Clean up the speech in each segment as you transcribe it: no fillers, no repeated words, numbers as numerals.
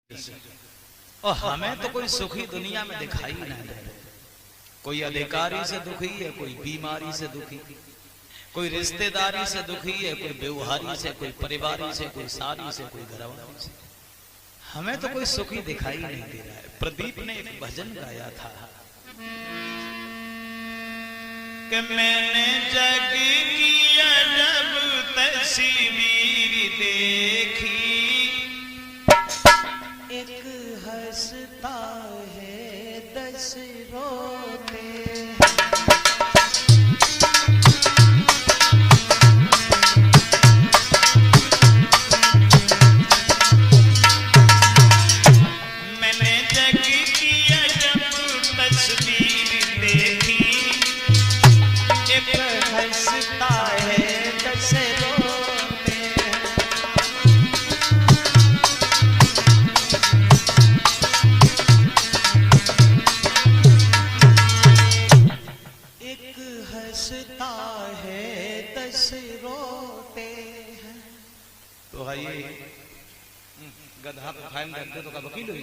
और हमें तो कोई सुखी दुनिया में दिखाई नहीं दे। कोई अधिकारी से दुखी है, कोई बीमारी से दुखी, कोई रिश्तेदारी से दुखी है, कोई व्यवहारी से, कोई परिवारी से, कोई सारी से, कोई घरवाली से। हमें तो कोई सुखी दिखाई नहीं दे रहा है। प्रदीप ने एक भजन गाया था कि मैंने जग की अजब तस्वीर देखी, एक हंसता है 10 रोते हैं। मैंने जग की अजब तस्वीर देखी, एक हंसता है 10 रोते हैं। एक हंसता है 10 रोते हैं। तो आइए गधा को फाइन करते तो का वकील हो।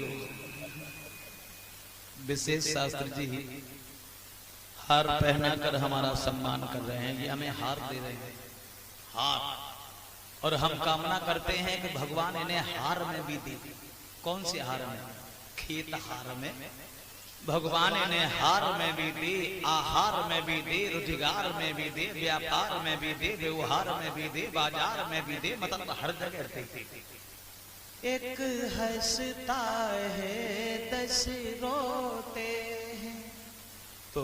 विशेष शास्त्री जी हार पहना कर हमारा सम्मान कर रहे हैं, ये हमें हार दे रहे हैं, हार। और हम कामना करते हैं कि भगवान इन्हें हार में भी दे। कौन से हार में? खेत हार में भगवान इन्हें हार में भी दे, आहार में भी दे, रोजगार में भी दे, व्यापार में भी दे, व्यवहार में भी दे, बाजार में भी दे, मतलब हर जगह दे। एक हंसता है 10 रोते हैं। तो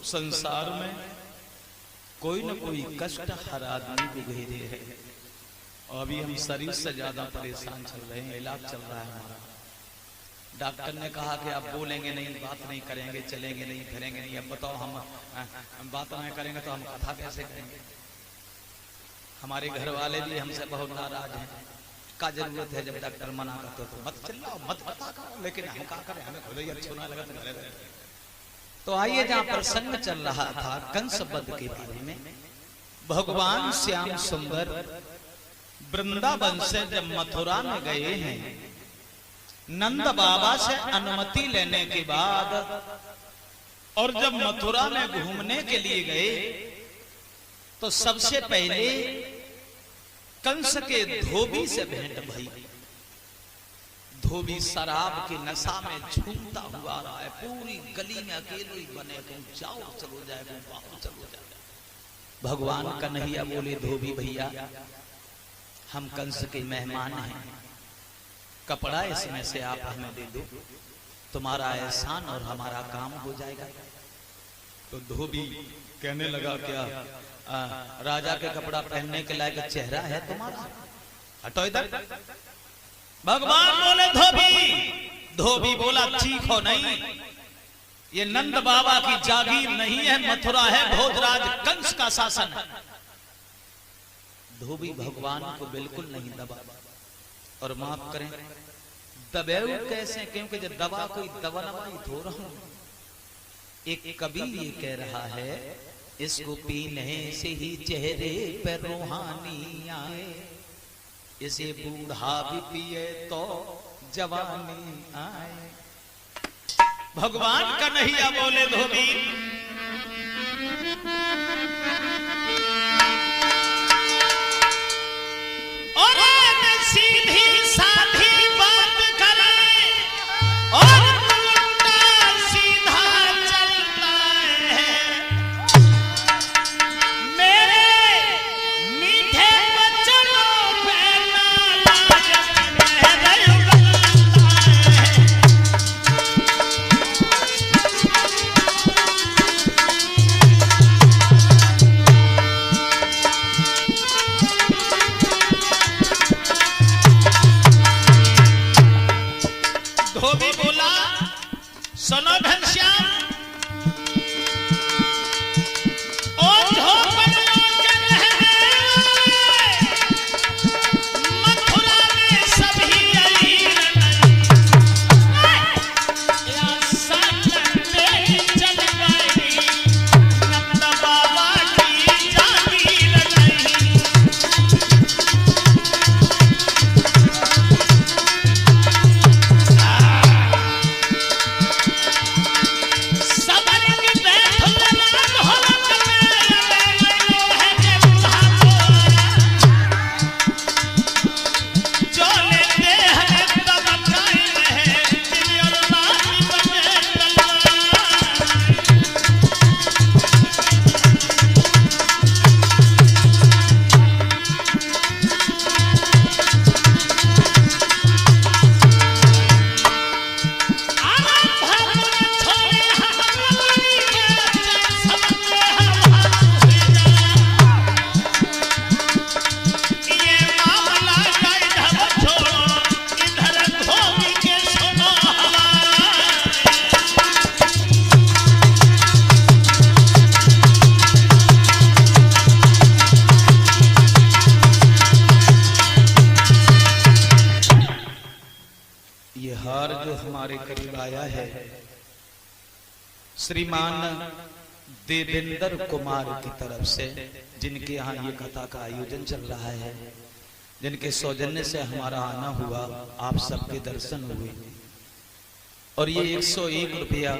संसार में कोई न कोई कष्ट हर आदमी को घेरे है। और अभी हम शरीर से ज्यादा परेशान चल रहे हैं, इलाज चल रहा है हमारा। डॉक्टर ने कहा कि आप बोलेंगे नहीं, बात नहीं करेंगे, चलेंगे नहीं, फिरेंगे नहीं। अब बताओ हम बात नहीं करेंगे तो हम कथा कैसे करेंगे? हमारे घर वाले भी हमसे बहुत नाराज हैं। का जरूरत है जब डॉक्टर मना करते तो मत चिल्लाओ, मत कथा करो, लेकिन हम क्या करें, हमें खुद ही अच्छा ना लगा तो आइए जहाँ प्रसंग चल रहा था कंस वध के बारे में। भगवान श्याम सुंदर वृंदावन से जब मथुरा में गए हैं, नंद बाबा से अनुमति लेने के बाद और जब मथुरा में घूमने के लिए गए तो सबसे पहले कंस के धोबी से भेंट भई। धोबी शराब की नशा में झूमता हुआ रहा है, पूरी गली में अकेले ही बने, जाओ चलो जाए, चलो जाए। भगवान कन्हैया बोले, धोबी भैया हम कंस के मेहमान हैं, कपड़ा इसमें से आप हमें दे दो, तुम्हारा एहसान और हमारा काम हो जाएगा। तो धोबी कहने लगा, क्या राजा के कपड़ा पहनने के लायक चेहरा है तुम्हारा? हटो इधर। भगवान बोले धोबी। धोबी बोला, चीखो नहीं, ये नंद बाबा की जागीर नहीं है, मथुरा है भोजराज कंस का शासन है। धोबी भगवान को बिल्कुल नहीं दबा। और माफ करें, दबेऊ कैसे? क्योंकि जब दबा कोई दबनवाई धो रहा हूं। एक कवि ये कह रहा है, इसको पीने से ही चेहरे पर रूहानी आए, इसे बूढ़ा भी पिए तो जवानी आए। भगवान कन्हैया बोले, धोबी और सीधी साधी बात करे और उल्टा सीधा चलता है। मेरे मीठे बच्चों पे धोबी बोला, सुनो घनश्याम, मथुरा में सभी अलीर चल गई, नंद बाबा की जागीर नहीं। ये हार जो हमारे करीब आया है, श्रीमान देवेंद्र कुमार की तरफ से, जिनके यहाँ ये कथा का आयोजन चल रहा है, जिनके सौजन्य से हमारा आना हुआ, आप सबके दर्शन हुए। और ये 101 रुपया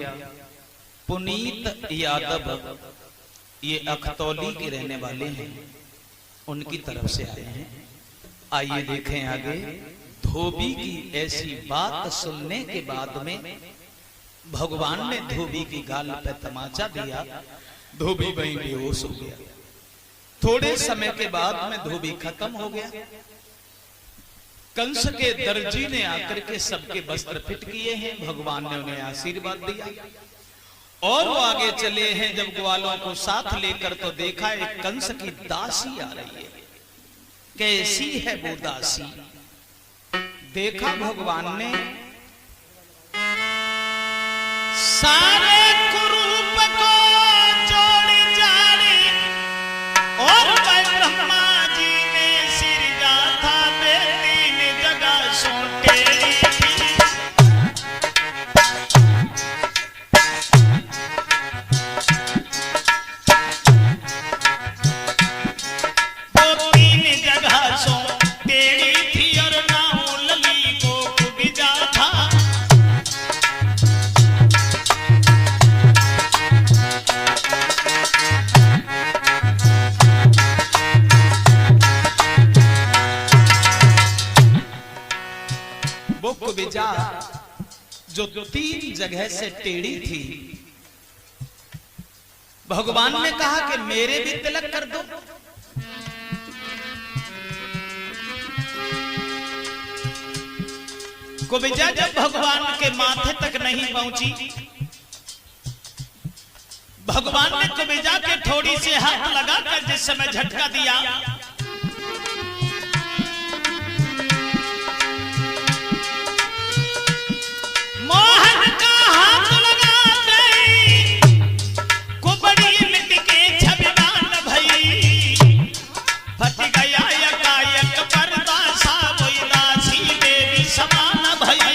पुनीत यादव, ये अखतौली के रहने वाले हैं, उनकी तरफ से आए हैं। आइए देखें आगे। धोबी की ऐसी बात सुनने के बाद में भगवान ने धोबी की गाल पे तमाचा दिया, धोबी वहीं बेहोश हो गया। थोड़े समय के बाद में धोबी खत्म हो गया। कंस के दर्जी ने आकर के सबके वस्त्र फिट किए हैं, भगवान ने उन्हें आशीर्वाद दिया और वो आगे चले हैं। जब ग्वालों को साथ लेकर तो देखा एक कंस की दासी आ रही है। कैसी है वो दासी? देखा भगवान ने सारे कुरूप को जोड़ जाड़ी और ब्रह्मा जी ने सिरजा था बेटी ने जगह सोटेड़ी वो तीन जगह सोटेड़ी थी और नाम लली को कुबिजा था। कुबिजा जो 3 जगह से टेढ़ी थी, भगवान ने कहा कि मेरे भी तिलक कर दो। कुबिजा जब भगवान के माथे तक नहीं पहुंची, भगवान ने कुबिजा के थोड़ी से हाथ लगाकर जिस समय झटका दिया, मोहन का हाथ लगाते कुबड़ी मिट के छबिदान भई, फट गया यकायक पर्दा सा कोई दासी देवी समान भई।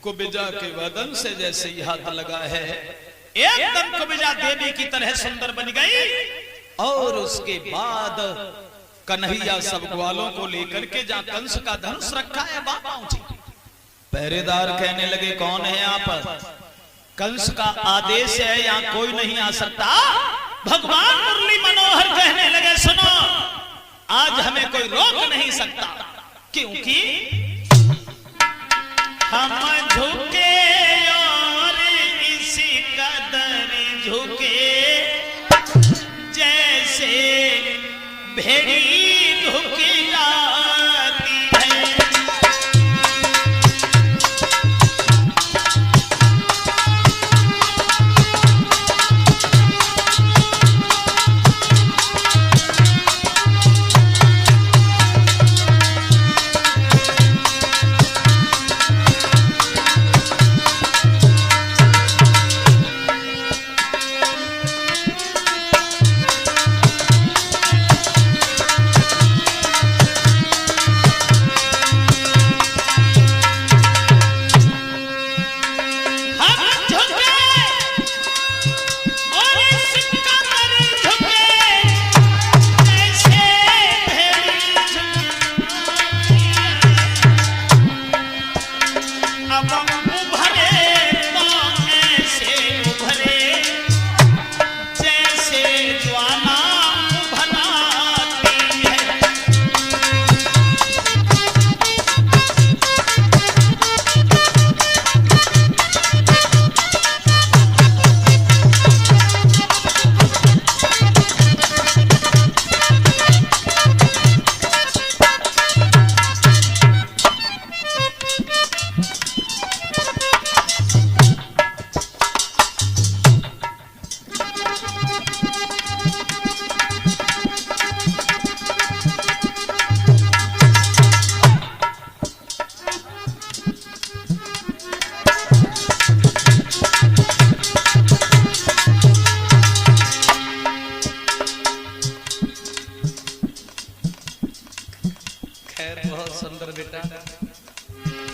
कुबिजा के वदन से जैसे ही हाथ लगा है, एकदम कुबिजा देवी की तरह सुंदर बन गई। और उसके बाद कन्हैया सब ग्वालों को लेकर के जहां कंस का धनुष रखा है वहां पहुंची। पहरेदार कहने लगे कौन है आप? कंस का आदेश है, यहाँ कोई नहीं आ सकता। भगवान मुरली मनोहर कहने लगे सुनो, आज हमें कोई रोक नहीं सकता, क्योंकि हम झुके झुके जैसे भेड़ी झुकी जाती है। बेटा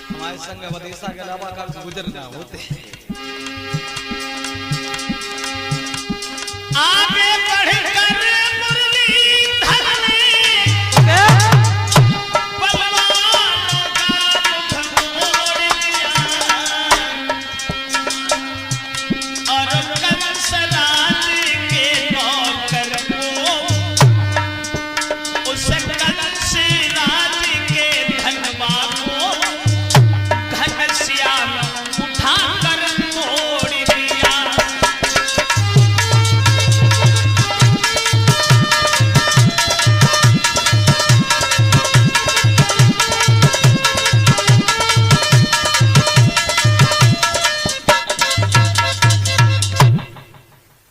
हमारे संग विदेशा के अलावा का गुजरना होते आगे बढ़कर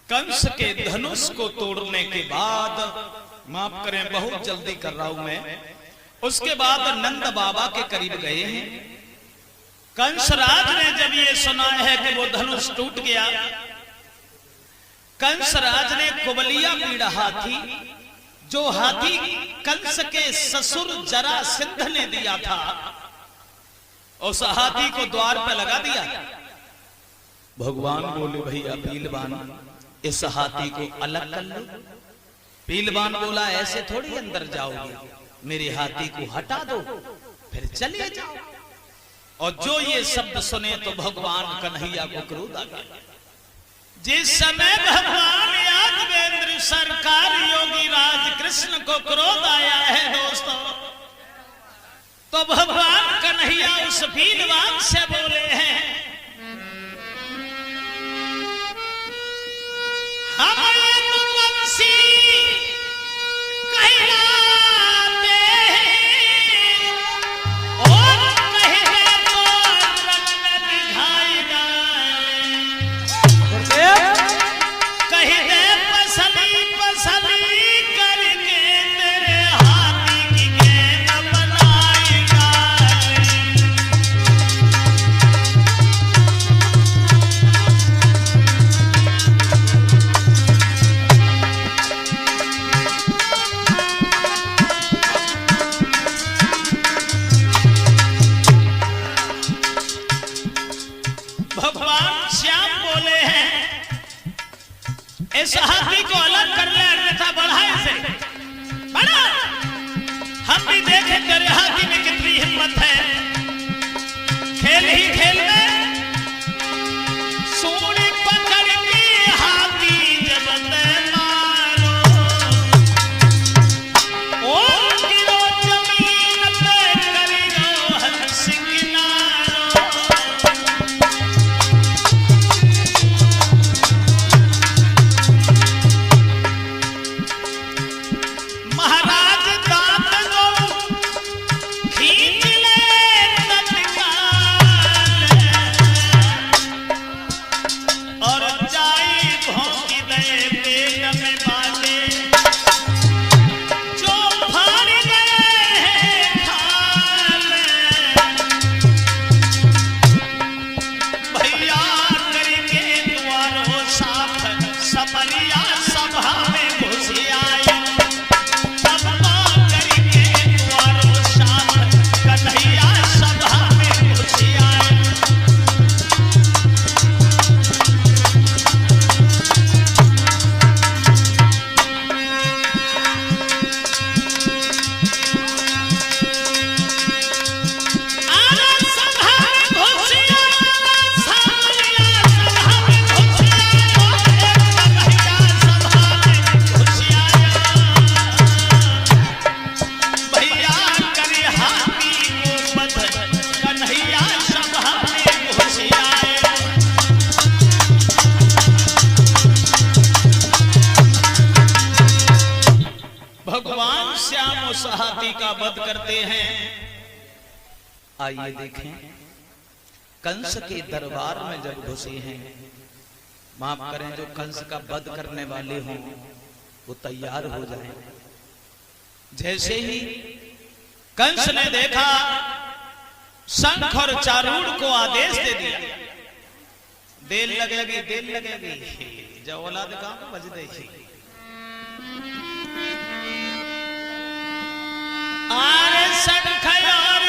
कंस के धनुष को तोड़ने के बाद, माफ करें बहुत जल्दी कर रहा हूं मैं, उसके बाद नंद बाबा के करीब गए हैं। कंसराज ने जब ये सुना है कि वो धनुष टूट गया, कंसराज ने कुबलिया पीड़ा हाथी, जो हाथी कंस के ससुर जरासंध ने दिया था, उस हाथी को द्वार पर लगा दिया। भगवान बोले भैया पीलवान इस हाथी को अलग कर लो। पीलवान बोला ऐसे थोड़ी अंदर जाओगे, मेरे हाथी को हटा दो फिर चले जाओ। और जो ये शब्द सुने तो भगवान कन्हैया को क्रोध आ गया। जिस समय भगवान यादवेंद्र सरकार योगी राज कृष्ण को क्रोध आया है दोस्तों, तो भगवान कन्हैया उस पीलवान से बोले हैं हमें तो वंशी कहलाते हैं और कहे तो रंग दिखाई कहे पसली पसली करके तेरे हाथी की गेंद बनाएगा। भगवान श्याम बोले हैं इस हाथी को अलग कर ले, अन्यथा बढ़ाए से बड़ा। हम भी देखे तेरे हाथी में कितनी हिम्मत है। खेल ही खेल में सूरी पकड़ के हाथी जब मारो ओ गिरो जमीन पे करियो हंस किनारो। महाराज दांत दो खींच ले तत्काल और जाई भौंकी दे पेट में बाले जो फाड़ गए हैं खाल। भैया करके द्वारों साथ सपरिया सभा में घुस आए। कन्हैया सभा में घुस आए। भगवान श्याम उस हाथी का वध करते हैं। आइए देखें कंस के दरबार में जब घुसे हैं, माफ करें जो कंस का वध करने वाले हों वो तैयार हो जाएं। जैसे ही कंस ने देखा शंख और चारूढ़ को आदेश दे दिया, देर लगेगी देर लगेगी, जब औलाद काम बज देखी आरे शंख और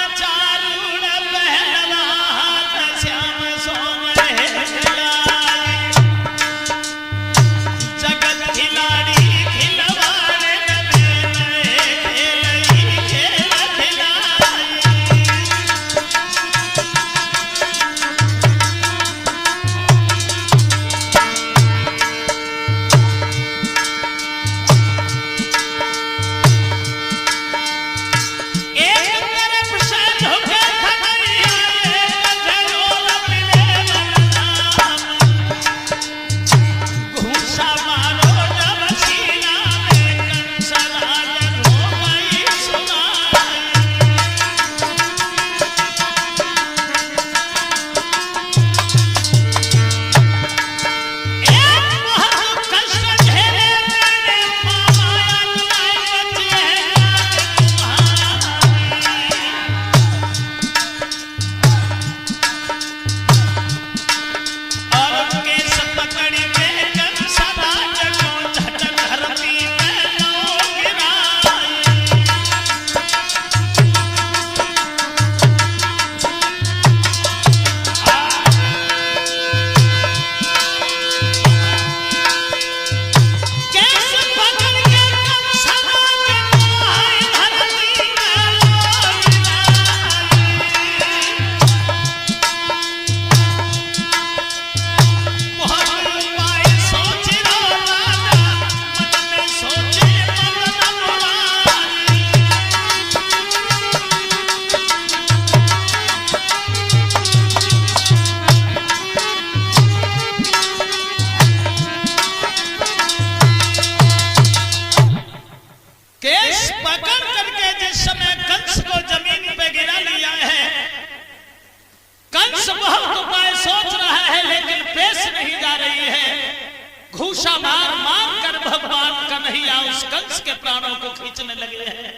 घूसा मार मार कर भगवान कन्हैया उस कंस के प्राणों को खींचने लगे हैं।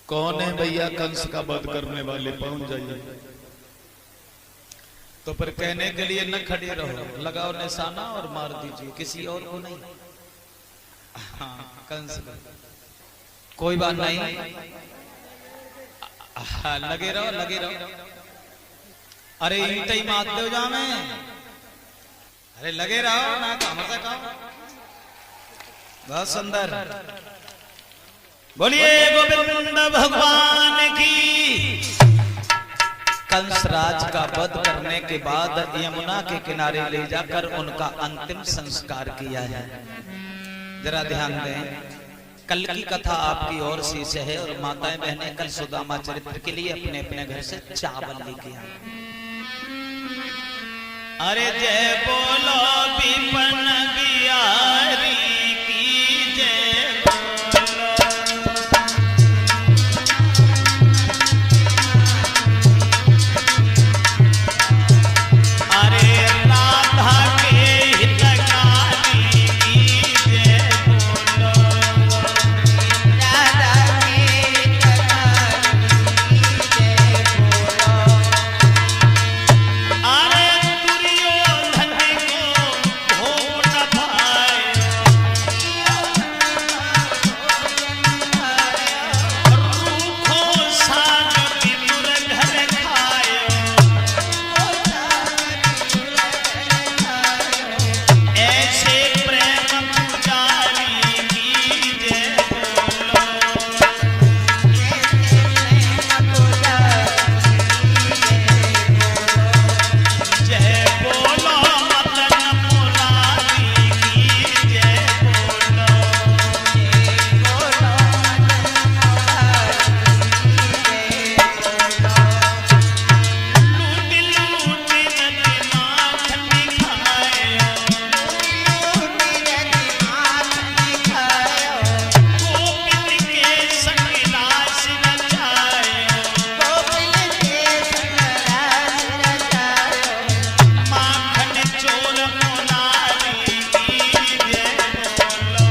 कौन है भैया कंस का वध करने वाले, पहुंच जाइए। तो पर कहने के लिए न खड़े रहो, लगाओ निशाना और मार दीजिए, किसी और को नहीं। हाँ, कंस का कोई बात नहीं। लगे रहो लगे रहो। अरे ईंटे ही मार दो जा में, अरे लगे रहो ना, कहां से कहो। बहुत सुंदर, बोलिए गोविंद भगवान की। कंस राज का वध करने के बाद यमुना के किनारे ले जाकर उनका अंतिम संस्कार किया है। जरा ध्यान दें, कल की कथा आपकी ओर से है और माताएं बहनें कल सुदामा चरित्र के लिए अपने अपने घर से चावल लेके आए। अरे जय बोलो विपन बिहारी की जय बोलो। अरे राधा के हितकारी की जय बोलो। राधा के हितकारी की जय बोलो। अरे दुर्योधन को भोग न पाए, रूखो साग विदुर घर खाए। ऐसे प्रेम पुजारी की जय बोलो। जय बोलो मदन मुरारी की जय बोलो। लूट लूट नदी माखन खाए, गोपिन के संग रास रचाए। माखन चोर मुरारी की जय बोलो।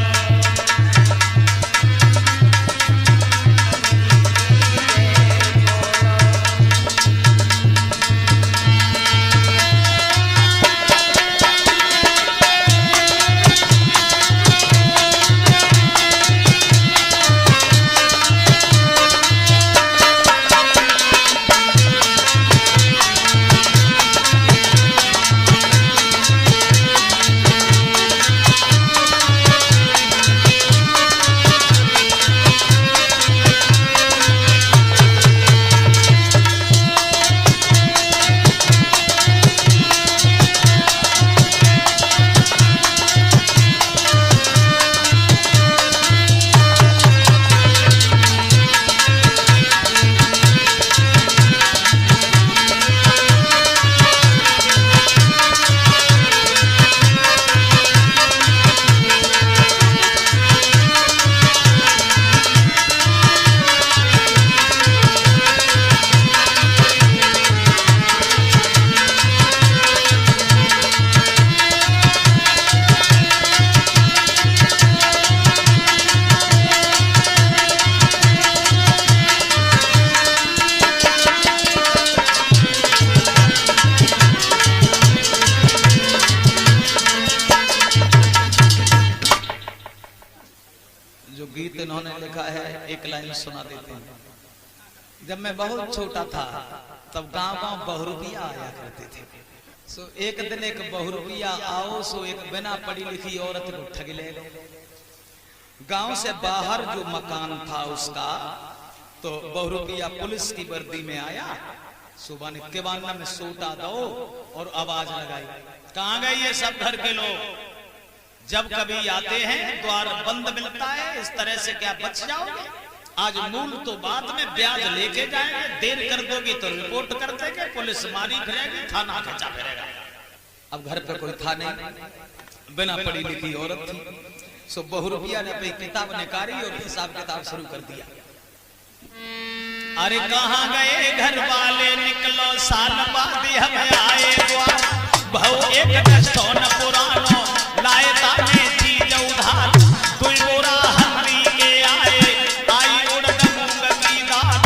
जो गीत इन्होंने लिखा है एक लाइन सुना देते हैं। जब मैं बहुत छोटा था तब गांव गांव बहुरूपिया आया करते थे। सो एक दिन एक बहुरूपिया आओ, सो एक बिना पढ़ी लिखी औरत को ठग ले गए। गांव से बाहर जो मकान था उसका, तो बहुरूपिया पुलिस की वर्दी में आया। सुबह ने केवाना में सोटा दो और आवाज लगाई, कहाँ गए ये सब घर के लोग? जब कभी आते हैं द्वार बंद मिलता है, इस तरह से क्या बच जाओगे? आज मूल तो बाद में ब्याज लेके जाएंगे, देर कर दोगी तो रिपोर्ट कर देंगे, पुलिस मारी फिरेगी, थाना खचा फिरेगा। अब घर पे कोई था नहीं, बिना पढ़ी लिखी औरत थी। सो बहुरूपिया ने अपनी किताब निकाली और हिसाब किताब शुरू कर दिया। अरे कहाँ गए घर वाले, निकलो साल बाद हम आए द्वार। बहु एक दस्तो न पुरानो लाए ताने चीज उधार दुई बोरा हल्दी के आए आई उड़द मूंग की दाल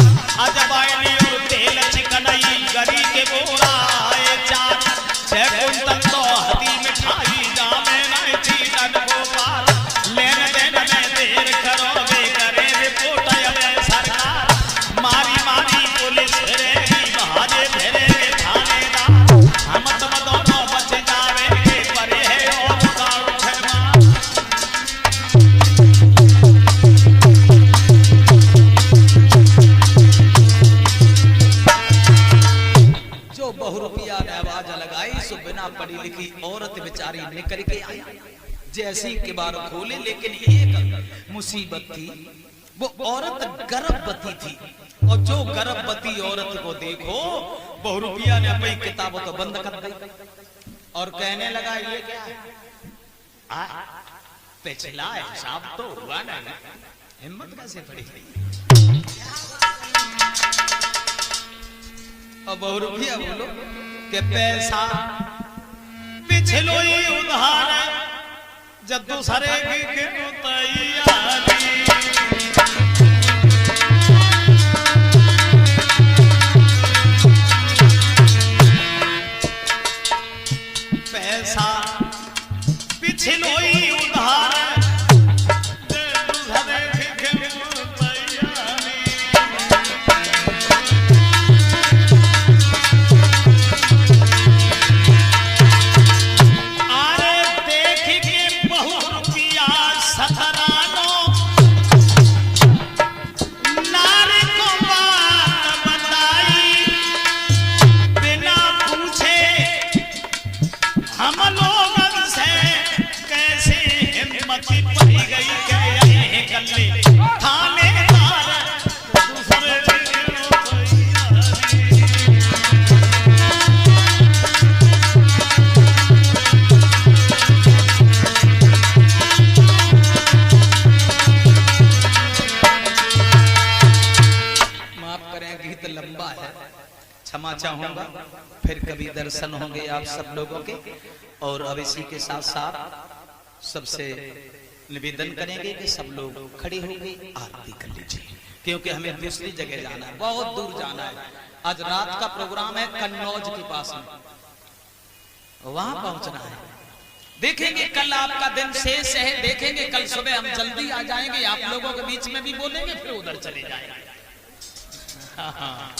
अजवाइन और तेल चिकनई गरी के बोरा आए चार 6 कुंतल तो हदी मिठाई जामे नहीं चीजन गोपाल लेन देन में देर करोगे करे रिपोर्ट अबे सरकार मारी मारी पुलिस फिरेगी बहाजे फिरेगे थानेदार हम तुम दोनों बच जावेंगे परे है और गाड़ू फरमा जो बहुरूपिया ने आवाज लगाई सो बिना पढ़ी लिखी औरत बेचारी निकल के आई जैसी के बार खोले लेकिन एक मुसीबत थी वो औरत गर्भवती थी और जो गर्भवती औरत को देखो बहुरूपिया ने अपनी किताबों तो बंद कर दी और कहने लगा ये क्या है पिछला हिसाब तो हुआ ना हिम्मत कैसे पड़ी और बहुरूपिया बोलो कि पैसा पिछलो ही उधार जद्दू सरे की तैयारी पैसा पिछलो ही उधार जद्दू सरे की तैयारी आरे देख के बहुरूपिया सतरानो नारी को बात बताई बिना पूछे हम लोगन से कैसे हिम्मत पड़ी गई के ये गल्ले थानेदार दूसरे दिन माफ करें गीत लंबा है क्षमा चाहूंगा फिर कभी दर्शन होंगे आप सब लोगों के और अब इसी के साथ साथ सबसे निवेदन करेंगे कि सब लोग खड़े होंगे आरती कर लीजिए क्योंकि हमें दूसरी जगह जाना है बहुत दूर जाना है आज रात का प्रोग्राम है कन्नौज के पास में वहां पहुंचना है देखेंगे कल आपका दिन शेष है देखेंगे कल सुबह हम जल्दी आ जाएंगे आप लोगों के बीच में भी बोलेंगे फिर उधर चले जाएंगे हाँ।